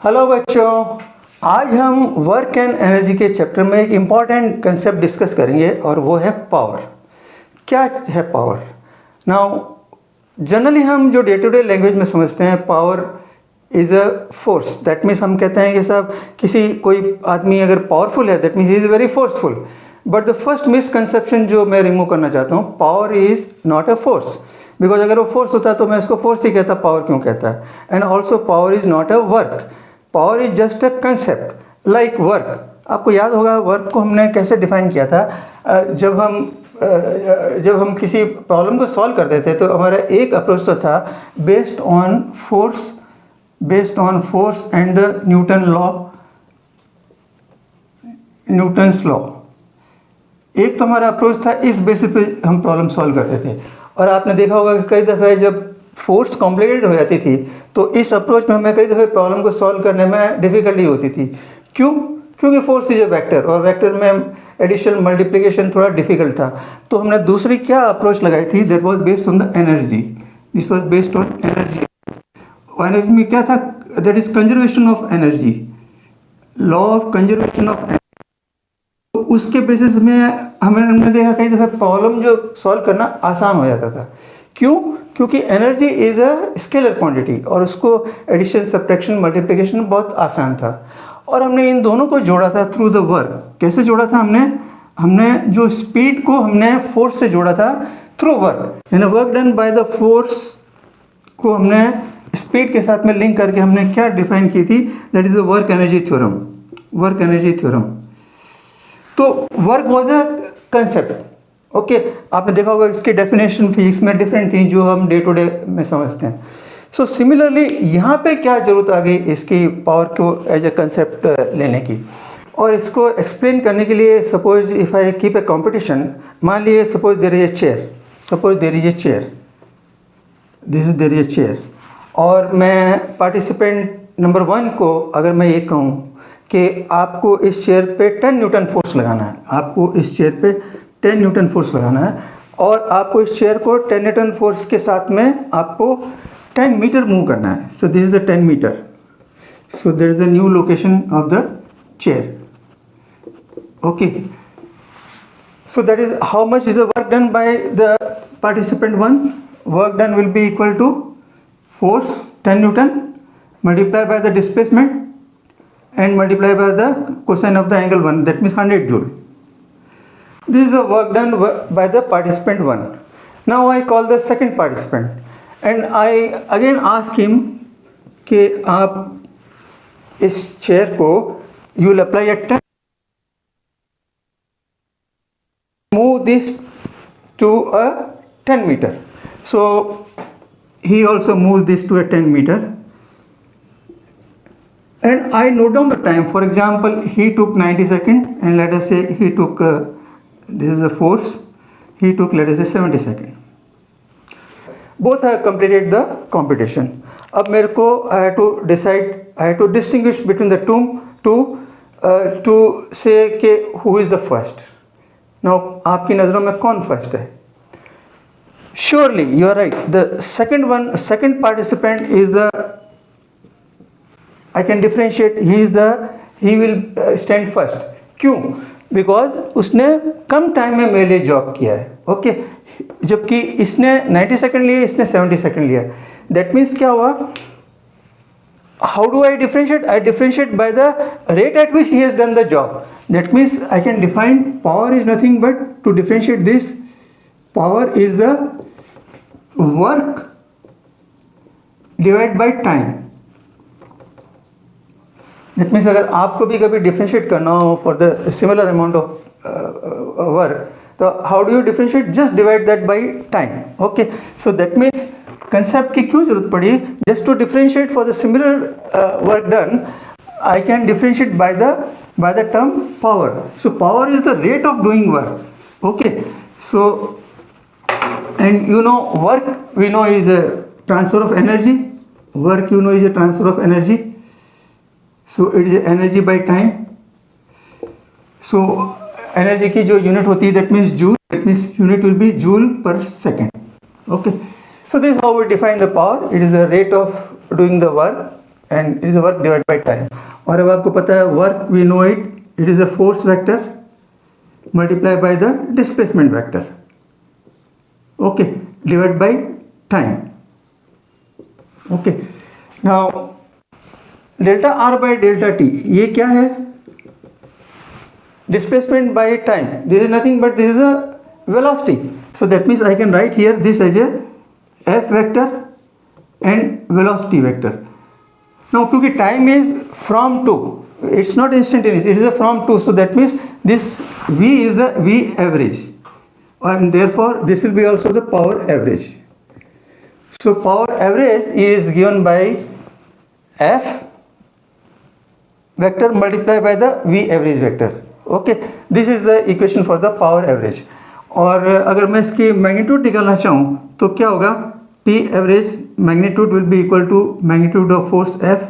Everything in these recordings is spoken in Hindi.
हेलो बच्चों, आज हम वर्क एंड एनर्जी के चैप्टर में एक इम्पॉर्टेंट कंसेप्ट डिस्कस करेंगे और वो है पावर। क्या है पावर? नाउ जनरली हम जो डे टू डे लैंग्वेज में समझते हैं power is a force. That means हम कहते हैं कि साहब कोई आदमी अगर पावरफुल है that means he is very forceful. But the first misconception जो मैं रिमूव करना चाहता हूँ, power is not a force. Because अगर वो फोर्स होता तो मैं इसको फोर्स ही कहता, पावर क्यों कहता है। And also power is not a work, power is just a concept like work. आपको याद होगा वर्क को हमने कैसे डिफाइन किया था। जब हम किसी प्रॉब्लम को सॉल्व करते थे तो हमारा एक अप्रोच तो था based on force and the Newton's law. एक तो हमारा अप्रोच था, इस बेसिस पे हम प्रॉब्लम सॉल्व करते थे। और आपने देखा होगा कि कई दफ़े जब फोर्स कॉम्प्लिकेटेड हो जाती थी तो इस अप्रोच में हमें कई दफ़े प्रॉब्लम को सॉल्व करने में डिफ़िकल्टी होती थी। क्यों? क्योंकि फोर्स इज अ वेक्टर और वेक्टर में एडिशन मल्टीप्लिकेशन थोड़ा डिफिकल्ट था। तो हमने दूसरी क्या अप्रोच लगाई थी, that was based on the energy. This was based on energy. Energy में क्या था? That is conservation of energy, law of conservation of energy. तो उसके बेसिस में हमने देखा कई दफ़े प्रॉब्लम जो सॉल्व करना आसान हो जाता था। क्यों? क्योंकि energy is a scalar quantity और उसको एडिशन सब्ट्रैक्शन मल्टीप्लिकेशन बहुत आसान था। और हमने इन दोनों को जोड़ा था थ्रू द वर्क। कैसे जोड़ा था हमने जो स्पीड को हमने फोर्स से जोड़ा था थ्रू वर्क। यानी work done by the force को हमने स्पीड के साथ में लिंक करके हमने क्या डिफाइन की थी, that is the work energy theorem. तो work was a concept. Okay, आपने देखा होगा इसकी डेफिनेशन फिजिक्स में डिफरेंट थी जो हम डे टू डे में समझते हैं। सो सिमिलरली यहाँ पे क्या ज़रूरत आ गई इसकी पावर को एज ए कंसेप्ट लेने की और इसको एक्सप्लेन करने के लिए। Suppose if I keep a competition, मान लिए suppose there is a chair और मैं पार्टिसिपेंट नंबर 1 को अगर मैं ये कहूँ कि आपको इस चेयर पे 10 न्यूटन फोर्स लगाना है, और आपको इस चेयर को 10 न्यूटन फोर्स के साथ में आपको 10 मीटर मूव करना है। So this is the 10 metre. So there is a new location of the chair. Okay, so that is how much is the work done by the participant 1. Work done will be equal to force 10 Newton multiplied by the displacement and multiplied by the cosine of the angle 1, that means 100 joule. This is the work done by the participant 1. Now I call the second participant and I again ask him कि आप इस चेयर को you will apply a 10, move this to a 10 meter. So he also moves this to a 10 meter and I note down the time. For example, he took 90 seconds and let us say he took this is the force, he took let us say 70 seconds. Both have completed the competition. अब मेरे को I have to distinguish between the two to say कि who is the first. Now आपकी नज़रों में कौन फर्स्ट है? Surely you are right. The second participant is the, I can differentiate, he will stand first. क्यों? Because उसने कम टाइम में मेरे लिए जॉब किया है। ओके, जबकि इसने 90 सेकंड लिए, इसने 70 सेकंड लिया। दैट मीन्स क्या हुआ? How do I differentiate? I differentiate by the rate at which he has done the job. That means I can define power is nothing but, to differentiate this, power is the work divided by time. That means अगर आपको भी कभी differentiate करना हो for the similar amount of work, तो how do you differentiate? Just divide that by time. Okay, so that means concept की क्यों जरूरत पड़ी? Just to differentiate for the similar work done I can differentiate by the term power. So power is the rate of doing work. Okay, so and you know work we know is a transfer of energy. Work you know is a transfer of energy. So it is energy by time. So energy की जो यूनिट होती है that means joule. That means unit will be joule पर second. Okay, so this is how we define the power. It is the rate of doing the work and it is a work divide by time. और अब आपको पता है work we know it is a force vector multiply by the displacement vector, okay, divide by time. Okay, now delta R by delta T ये क्या है? Displacement by time, this is nothing but this is a velocity, so that means I can write here this as a F vector and velocity vector. Now क्योंकि time is from to, it's not instantaneous, it is a from to, so that means this v is the v average, and therefore this will be also the power average. So power average is given by f vector multiplied by the v average vector. Okay, this is the equation for the power average. और अगर मैं इसकी मैग्नीट्यूड निकालना चाहूँ तो क्या होगा? p average magnitude will be equal to magnitude of force f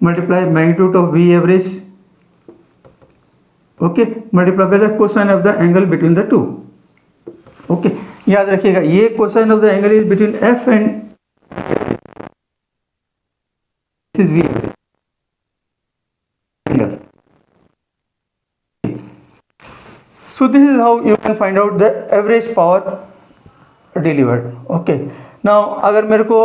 multiply magnitude of v average, okay, multiply by the cosine of the angle between the two. Okay, याद रखिएगा ये cosine of the angle is between f and this is v average angle. So this is how you can find out the average power delivered. Okay, now अगर मेरे को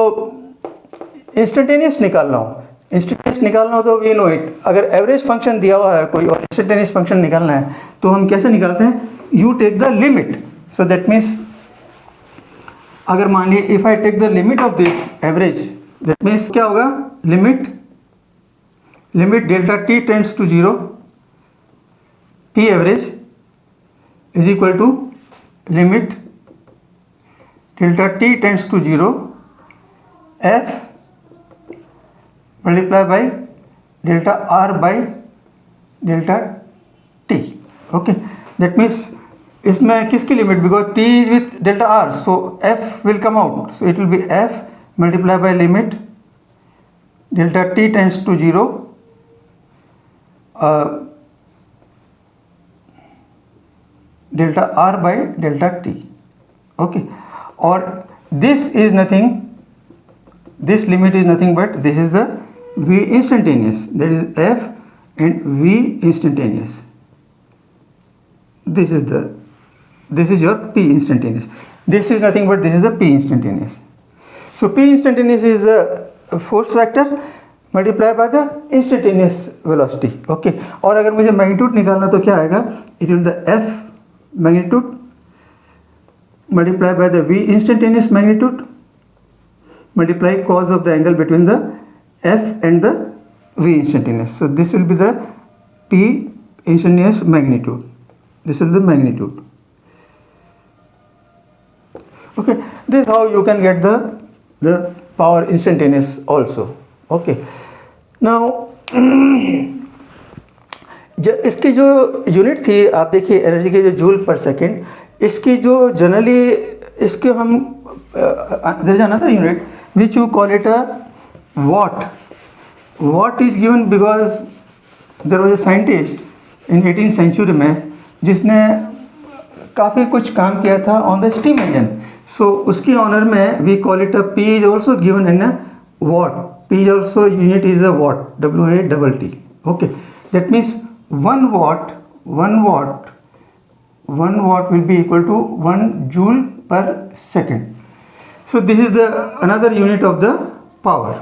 इंस्टेंटेनियस निकालना हो तो वी नो इट, अगर एवरेज फंक्शन दिया हुआ है कोई और इंस्टेंटेनियस फंक्शन निकालना है तो हम कैसे निकालते हैं? You take the limit, so that means अगर मान लीजिए if I take the limit of this average, that means क्या होगा? Limit delta T tends to 0 P average is equal to limit delta T tends to 0 F multiply by delta R by delta T. Okay, that means इसमें किसकी लिमिट? Because T is with delta R, so F will come out, so it will be F multiply by limit delta T tends to 0 delta R by delta T. Okay, और this is nothing, this limit is nothing but this is the v instantaneous, that is f and v instantaneous. This is your p instantaneous. This is nothing but this is the p instantaneous. So p instantaneous is the force vector multiplied by the instantaneous velocity. Okay, और अगर मुझे मैग्नीट्यूड निकालना तो क्या आएगा? It will the f magnitude multiplied by the v instantaneous magnitude multiply cos of the angle between the f and the v instantaneous. So this will be the p instantaneous magnitude. This is the magnitude. Okay, this is how you can get the power instantaneous also. Okay, now इसकी जो यूनिट थी आप देखिए एनर्जी की, जो जूल पर सेकेंड, इसकी जो जनरली इसके हम there is another unit which you call it a watt. Watt is given because there was a scientist in 18th century में जिसने काफ़ी कुछ काम किया था on the steam engine. So उसकी ऑनर में we call it a P is also given in a watt. P is also unit is a watt, W-A-T-T. Okay, that means 1 watt will be equal to 1 joule per second. So this is the another unit of the power.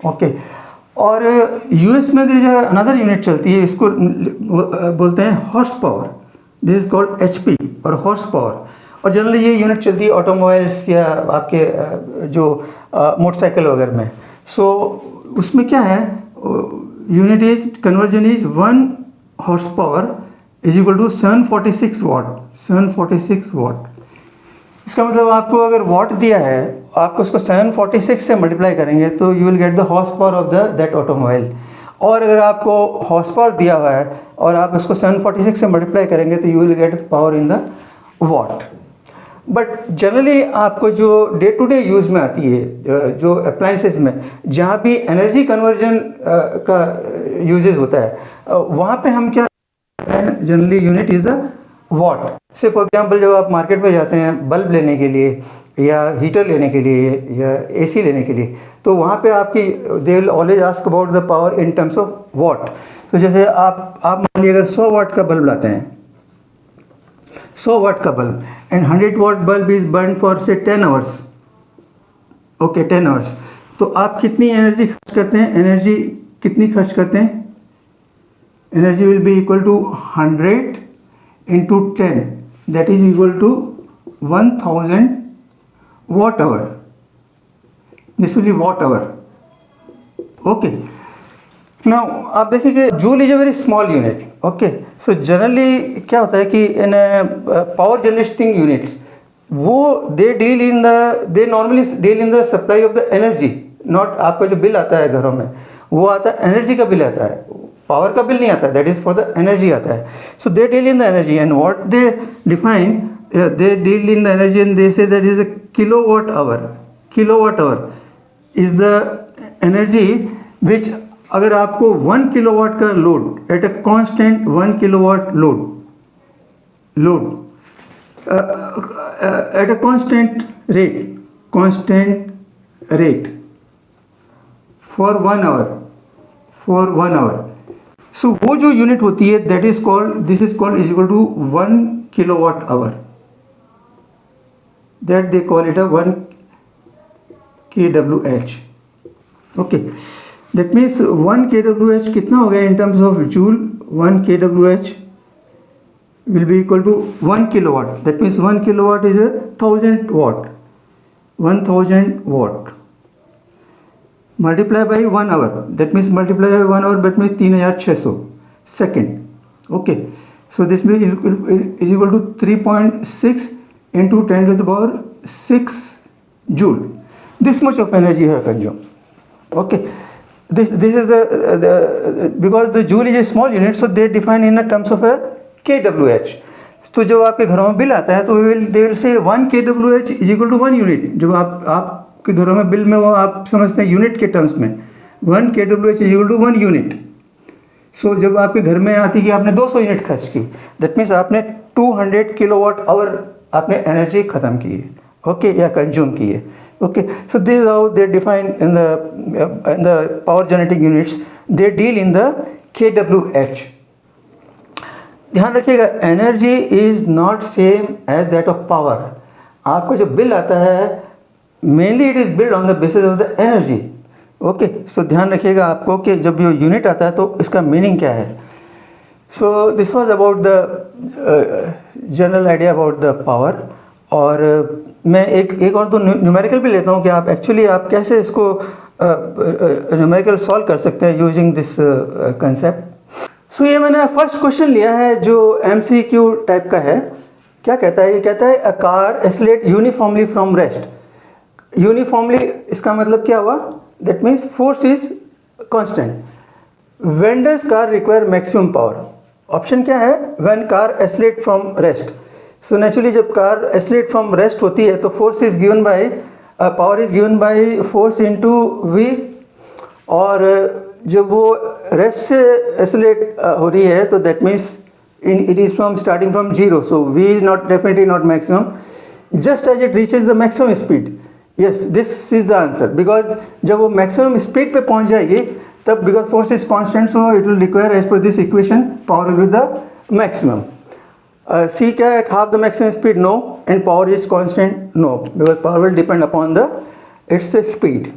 Okay, और यूएस में जो अनदर यूनिट चलती है इसको बोलते हैं horse power, this is called HP और हॉर्स पावर, और जनरली ये यूनिट चलती है ऑटोमोबाइल्स या आपके जो मोटरसाइकिल वगैरह में। सो उसमें क्या है? Unit is conversion is 1 horse power is equal to 746 watt, 746 watt. इसका मतलब आपको अगर वॉट दिया है, आपको उसको 746 से मल्टीप्लाई करेंगे तो you will get the horse power of that automobile. और अगर आपको हॉर्स पावर दिया हुआ है और आप उसको 746 से मल्टीप्लाई करेंगे तो you will get power in the what. But generally आपको जो डे टू डे यूज़ में आती है, जो अप्लाइंसेस में जहाँ भी एनर्जी कन्वर्जन का यूजेज होता है, वहाँ पे हम क्या generally unit is the what. से फॉर एग्जांपल जब आप मार्केट में जाते हैं बल्ब लेने के लिए या हीटर लेने के लिए या एसी लेने के लिए, तो वहाँ पे आपकी they will always ask about the power in terms of what. तो जैसे आप मान लीजिए अगर 100 वाट का बल्ब लाते हैं, 100 वाट का bulb, and 100 watt bulb is burn for say 10 hours, okay 10 hours, तो आप कितनी एनर्जी खर्च करते हैं? एनर्जी कितनी खर्च करते हैं? Energy will be equal to 100 into 10, that is equal to 1000 watt hour. This will be watt hour. Okay. Now आप देखेंगे joule is a very small unit. Okay, so generally क्या होता है कि इन पावर जनरेटिंग यूनिट वो they normally deal in the supply of the energy, not आपका जो बिल आता है घरों में वो आता है एनर्जी का बिल आता है, पावर का बिल नहीं आता है, that is for the energy आता है. So they deal in the energy and what they define, they deal in the energy and they say that is a kilowatt hour. Kilowatt hour is the energy which अगर आपको 1 किलोवाट का load at a constant 1 kilowatt load at a constant rate for 1 hour, so वो जो यूनिट होती है that is called, this is called is equal to 1 kilowatt hour, that they call it a 1 kWh. Okay, that means 1 kWh कितना हो गया in terms of joule? 1 kWh will be equal to 1 kilowatt. That means 1 kilowatt is a 1000 watt. 1000 watt multiply by 1 hour. That means multiply by 1 hour. That means 3600 second. Okay, so this is equal to 3.6 into 10 to the power 6 joule. This much of energy है consumed. Okay, this is the because the joule is a small unit, so they define in the terms of a kWh. तो जब आपके घरों में बिल आता है तो they will say 1 kWh is equal to 1 unit. जब आपके घरों में बिल में वो आप समझते हैं यूनिट के टर्म्स में, 1 kWh is equal to 1 unit. So जब आपके घर में आती है कि आपने 200 यूनिट खर्च की, that means आपने 200 किलोवाट आवर आपने एनर्जी ख़त्म की है, ओके, या कंज्यूम की है. Okay, so this is how they define in the power generating units, they deal in the kWh. ध्यान रखिएगा, energy is not same as that of power. आपका जो बिल आता है mainly it is build on the basis of the energy. Okay, so ध्यान रखिएगा आपको कि जब ये यूनिट आता है तो इसका मीनिंग क्या है. So this was about the general idea about the power. और मैं एक और तो न्यूमेरिकल भी लेता हूँ कि आप एक्चुअली आप कैसे इसको न्यूमेरिकल सॉल्व कर सकते हैं यूजिंग दिस कंसेप्ट. सो ये मैंने फर्स्ट क्वेश्चन लिया है जो MCQ टाइप का है. क्या कहता है? ये कहता है a car accelerate uniformly from rest. Uniformly इसका मतलब क्या हुआ? That means force is constant. When does car require maximum power? Option क्या है? When car accelerate from rest. So naturally जब कार एक्सेलरेट फ्रॉम रेस्ट होती है तो force is given by power is given by force into v, और जब वो रेस्ट से एक्सेलरेट हो रही है तो that means it is from starting from zero. So v is not definitely not maximum just as it reaches the maximum speed. Yes, this is the answer, because जब वो मैक्सिमम स्पीड पे पहुंच जाएगी तब because force is constant, so it will require as per this equation power will be the maximum. C क्या है? At half the maximum speed? No. And power is constant? No, because power will depend upon the its speed.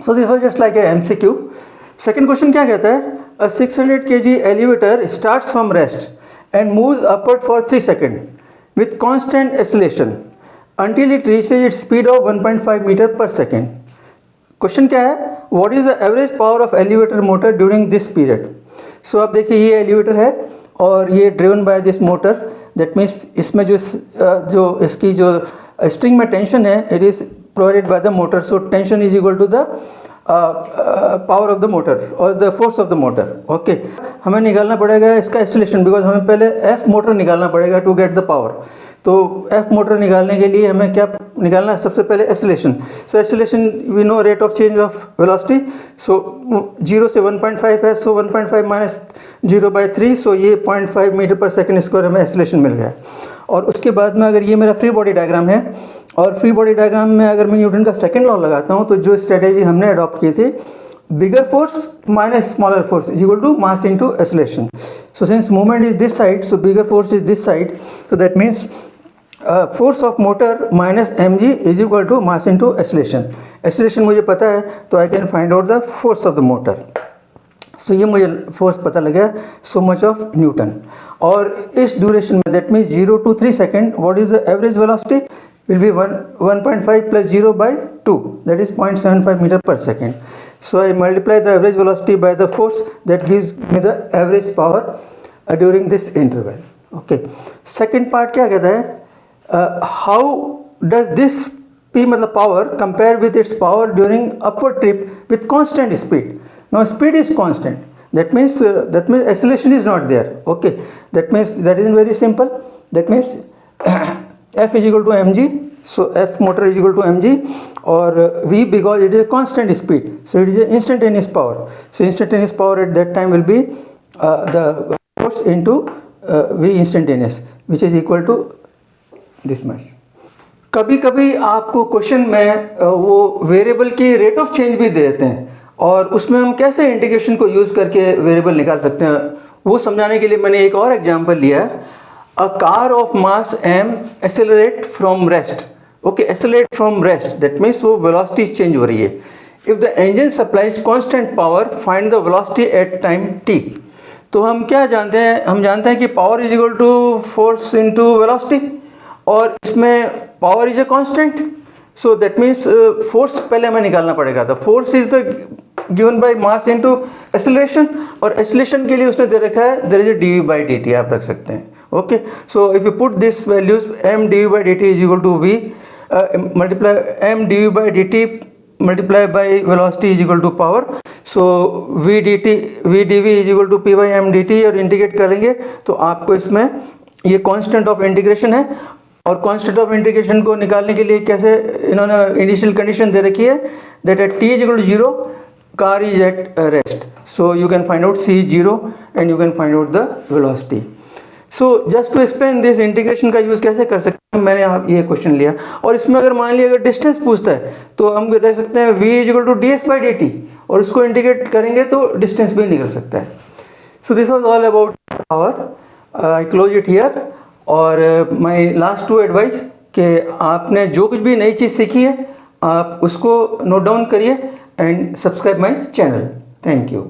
So this was just like a MCQ. Second question क्या कहता है? A 600 kg elevator starts from rest and moves upward for 3 seconds with constant acceleration until it reaches its speed of 1.5 meter per second. Question क्या है? What is the average power of elevator motor during this period. So आप देखिए ये एलिवेटर है और ये driven by this motor. That means इसमें जो इसकी जो स्ट्रिंग में टेंशन है it is provided by the motor. So tension is equal to the power of the motor और the force of the motor. Okay, हमें निकालना पड़ेगा इसका एक्सेलरेशन, बिकॉज हमें पहले F मोटर निकालना पड़ेगा टू गेट द पावर. तो F मोटर निकालने के लिए हमें क्या निकालना है? सबसे पहले acceleration. So acceleration we know rate of change of velocity. So 0 से 1.5 है, सो 1.5 माइनस 0/3, सो ये 0.5 मीटर पर सेकंड स्क्वायर हमें एक्सेलरेशन मिल गया. और उसके बाद में अगर ये मेरा फ्री बॉडी डायग्राम है और फ्री बॉडी डायग्राम में अगर मैं न्यूटन का सेकंड लॉ लगाता हूँ तो जो स्ट्रेटेजी हमने अडॉप्ट की थी, bigger force minus smaller force is equal to mass into acceleration. So since movement is this side, so bigger force is this side, so that means force of motor minus mg is equal to mass into acceleration. Acceleration मुझे पता है तो I can find out the force of the motor. So ये मुझे फोर्स पता लग गया, सो मच ऑफ न्यूटन. और इस ड्यूरेशन में, that means 0 to 3 second, what is the average velocity will be 1.5 plus 0 by 2, that is 0.75 meter per second. So I multiply the average velocity by the force, that gives me the average power during this interval. Okay. Second part क्या कहता है, how does this P मतलब power compare with its power during upward trip with constant speed. Now speed is constant, that means acceleration is not there. Okay, that means that is very simple. That means F is equal to mg, so F motor is equal to mg, or V, because it is a constant speed, so it is a instantaneous power. So instantaneous power at that time will be the force into V instantaneous, which is equal to this much. कभी कभी आपको क्वेश्चन में वो वेरिएबल की रेट ऑफ चेंज भी दे देते हैं, और उसमें हम कैसे इंटीग्रेशन को यूज़ करके वेरिएबल निकाल सकते हैं, वो समझाने के लिए मैंने एक और एग्जांपल लिया है. A car of mass m accelerate from rest. Okay, accelerate from rest. That means वो velocity change हो रही है. If the engine supplies constant power, find the velocity at time t. तो हम क्या जानते हैं, हम जानते हैं कि power is equal to force into velocity, और इसमें power is a constant. So that means force पहले हमें निकालना पड़ेगा. The force is the given by mass into acceleration, और acceleration के लिए उसने दे रखा है there is a dv by dt, आप रख सकते हैं. Okay, so if you put this values, m dv by dt is equal to v multiply m dv by dt multiply by velocity is equal to power. So v dv is equal to p by m dt, और इंटीग्रेट करेंगे तो आपको इसमें ये कांस्टेंट ऑफ इंटीग्रेशन है, और कांस्टेंट ऑफ इंटीग्रेशन को निकालने के लिए कैसे इन्होंने इनिशियल कंडीशन दे रखी है, that at t is equal to 0 car is at rest. So you can find out c is 0 and you can find out the velocity. So just to explain this, integration का यूज़ कैसे कर सकते हैं, मैंने आप ये क्वेश्चन लिया, और इसमें अगर मान लिया अगर डिस्टेंस पूछता है तो हम रख सकते हैं v is equal to ds by dt, और उसको इंटीग्रेट करेंगे तो डिस्टेंस भी निकल सकता है. So this was all about power. I close it here. और माय लास्ट टू एडवाइस कि आपने जो कुछ भी नई चीज़ सीखी है आप उसको नोट डाउन करिए and subscribe my channel. Thank you.